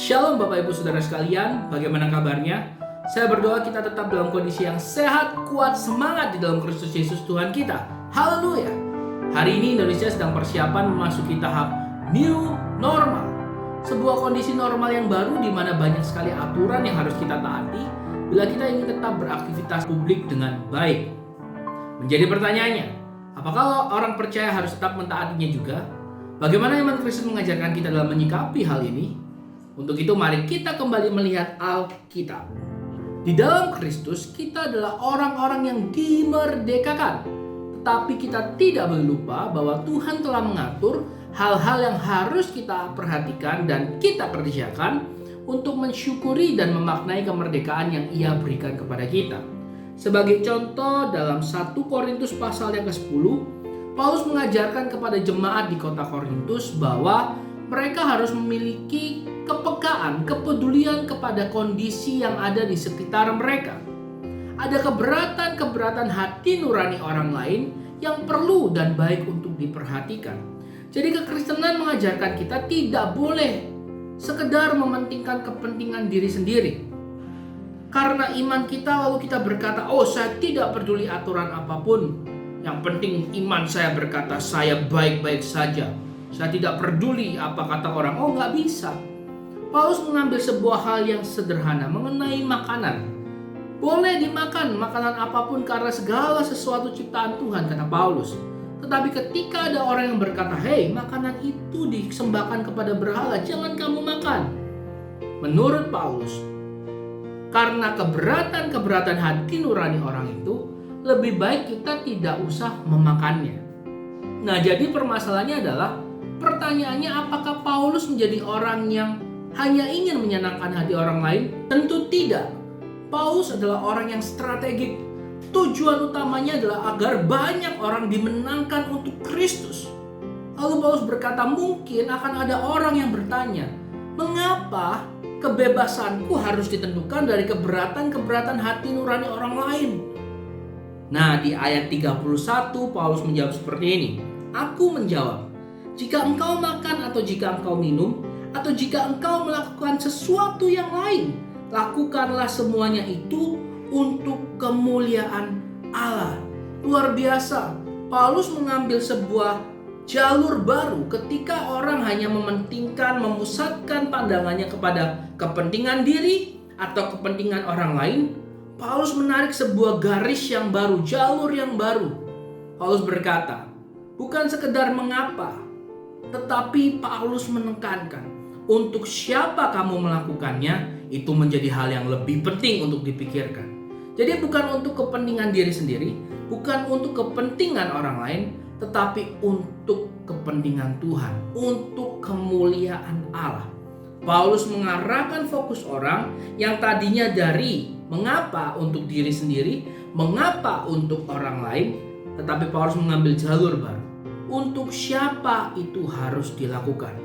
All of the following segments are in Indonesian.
Shalom Bapak Ibu Saudara sekalian, bagaimana kabarnya? Saya berdoa kita tetap dalam kondisi yang sehat, kuat, semangat di dalam Kristus Yesus Tuhan kita. Haleluya. Hari ini Indonesia sedang persiapan memasuki tahap new normal. Sebuah kondisi normal yang baru di mana banyak sekali aturan yang harus kita taati bila kita ingin tetap beraktivitas publik dengan baik. Menjadi pertanyaannya, apakah orang percaya harus tetap mentaatinya juga? Bagaimana iman Kristus mengajarkan kita dalam menyikapi hal ini? Untuk itu mari kita kembali melihat Alkitab. Di dalam Kristus kita adalah orang-orang yang dimerdekakan. Tetapi kita tidak boleh lupa bahwa Tuhan telah mengatur hal-hal yang harus kita perhatikan dan kita kerjakan untuk mensyukuri dan memaknai kemerdekaan yang Ia berikan kepada kita. Sebagai contoh dalam 1 Korintus pasal yang ke-10, Paulus mengajarkan kepada jemaat di kota Korintus bahwa mereka harus memiliki kepekaan, kepedulian kepada kondisi yang ada di sekitar mereka. Ada keberatan hati nurani orang lain yang perlu dan baik untuk diperhatikan. Jadi kekristenan mengajarkan kita tidak boleh sekedar mementingkan kepentingan diri sendiri. Karena iman kita lalu kita berkata, oh saya tidak peduli aturan apapun. Yang penting iman saya berkata saya baik-baik saja. Saya tidak peduli apa kata orang. Oh nggak bisa. Paulus mengambil sebuah hal yang sederhana mengenai makanan. Boleh dimakan makanan apapun karena segala sesuatu ciptaan Tuhan, kata Paulus. Tetapi ketika ada orang yang berkata, hei makanan itu disembahkan kepada berhala, jangan kamu makan. Menurut Paulus, karena keberatan hati nurani orang itu, lebih baik kita tidak usah memakannya. Nah jadi permasalahannya adalah, pertanyaannya apakah Paulus menjadi orang yang hanya ingin menyenangkan hati orang lain? Tentu tidak. Paulus adalah orang yang strategik. Tujuan utamanya adalah agar banyak orang dimenangkan untuk Kristus. Lalu Paulus berkata, mungkin akan ada orang yang bertanya, mengapa kebebasanku harus ditentukan dari keberatan hati nurani orang lain? Nah di ayat 31 Paulus menjawab seperti ini. Aku menjawab, jika engkau makan atau jika engkau minum, atau jika engkau melakukan sesuatu yang lain, lakukanlah semuanya itu untuk kemuliaan Allah. Luar biasa. Paulus mengambil sebuah jalur baru ketika orang hanya memusatkan pandangannya kepada kepentingan diri atau kepentingan orang lain. Paulus menarik sebuah garis yang baru, jalur yang baru. Paulus berkata, bukan sekedar mengapa, tetapi Paulus menekankan, untuk siapa kamu melakukannya, itu menjadi hal yang lebih penting untuk dipikirkan. Jadi bukan untuk kepentingan diri sendiri, bukan untuk kepentingan orang lain, tetapi untuk kepentingan Tuhan, untuk kemuliaan Allah. Paulus mengarahkan fokus orang yang tadinya dari mengapa untuk diri sendiri, mengapa untuk orang lain, tetapi Paulus mengambil jalur baru. Untuk siapa itu harus dilakukan.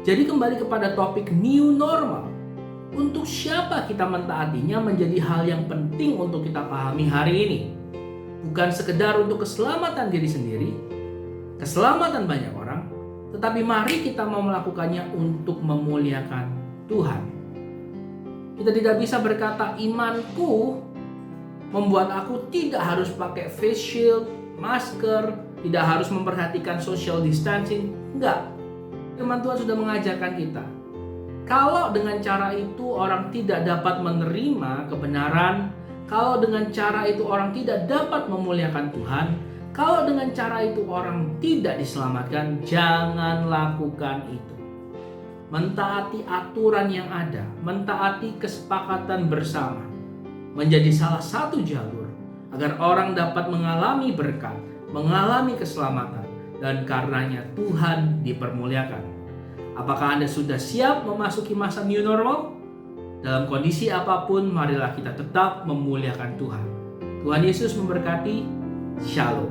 Jadi kembali kepada topik new normal. Untuk siapa kita mentaatinya menjadi hal yang penting untuk kita pahami hari ini. Bukan sekedar untuk keselamatan diri sendiri, keselamatan banyak orang, tetapi mari kita mau melakukannya untuk memuliakan Tuhan. Kita tidak bisa berkata imanku membuat aku tidak harus pakai face shield, masker, tidak harus memperhatikan social distancing. Enggak. Firman Tuhan sudah mengajarkan kita. Kalau dengan cara itu orang tidak dapat menerima kebenaran, kalau dengan cara itu orang tidak dapat memuliakan Tuhan, kalau dengan cara itu orang tidak diselamatkan, jangan lakukan itu. Mentaati aturan yang ada, mentaati kesepakatan bersama, menjadi salah satu jalur agar orang dapat mengalami berkat, mengalami keselamatan, dan karenanya Tuhan dipermuliakan. Apakah Anda sudah siap memasuki masa new normal? Dalam kondisi apapun, marilah kita tetap memuliakan Tuhan. Tuhan Yesus memberkati. Shalom.